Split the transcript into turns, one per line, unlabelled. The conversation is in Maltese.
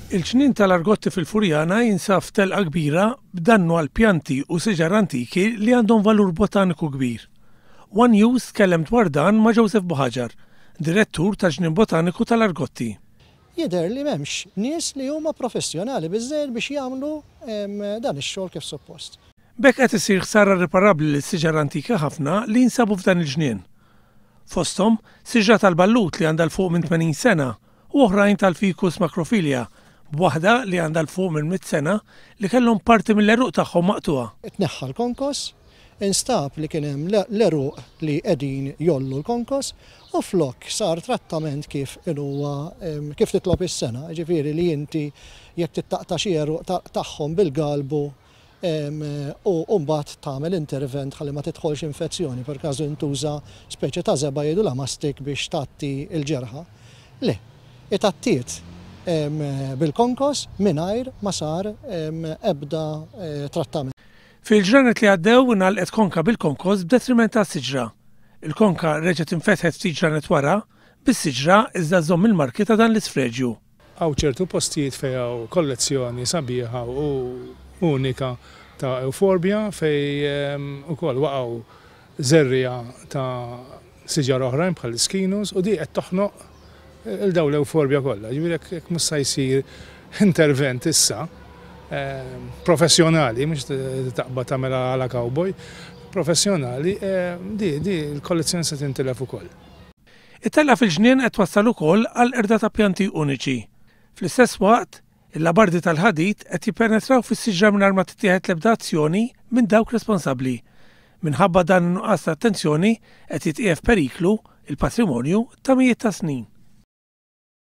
Il-ċnien tal-argotti fil-Furjana jinsab telqa kbira b'dannu għal pjanti u siġar antiki li għandhom valur botaniku kbir. One News tkellem dwar dan ma' Joseph Buħaġar, direttur tal-ġnien botaniku tal-argotti.
Jidher li m'hemmx nies li huma professjonali biżżejjed biex jagħmlu dan ix-xogħol kif suppost.
Bekk qed isir ħsara riparabbli lis-siġar antika ħafna li jinsabu f'dan il-ġnien. Fosthom siġra tal-ballut li għandha l-fuq minn 80 sena u oħrajn tal-Ficus macrophylla, b'waħda li għandha l-fuq minn 100 sena li kellhom parti mill-eruq tagħhom maqtuha.
Tneħħa l-konkos, instab li kien hemm l-eruq li qegħdin jollu l-konkos u flok sar trattament kif titlob is-sena, ġifieri li inti jekk tittaqta' xi eruq tagħhom bil-galbu u mbagħad tagħmel intervent ħalli ma tidħolx infezzjoni perkażu intuża speċi ta' żeba jgħidu la mastik biex tatti l-ġerħa. Le, itattiet bil-konkos mingħajr ma sar ebda trattament.
Fil-ġranet li għaddew ingħalqet konka bil-konkos b'detriment tas-siġra. Il-konka reġgħet infetħet ftit ġranet wara, bis-siġra iżda żomm il-marki ta' dan l-isfreġju.
Hawn ċertu postijiet fejn hawn kollezzjoni sabiħa u unika ta' euforbia fej ukoll waqgħu żerrija ta' siġar oħrajn bħal iskinus u di qed toħnoq il-daw l-euforbia kollha. Ġifieri jekk mhux se jsir intervent issa professjonali, mhux taqbad tagħmilha għala cowboy, professjonali, di l-kollezzjoni se tintilef ukoll.
It-telqa fil-ġnien qed twassal ukoll għal qerda ta' pjanti uniċi. Fl-istess waqt, il-labardi tal-ħadid qed jippenetraw fis-siġra mingħajr ma tittieħed l-ebda azzjoni minn dawk responsabbli. Minħabba dan in-nuqqas ta' attenzjoni qed jitqiegħed periklu il-patrimonju ta' mijiet ta' snin.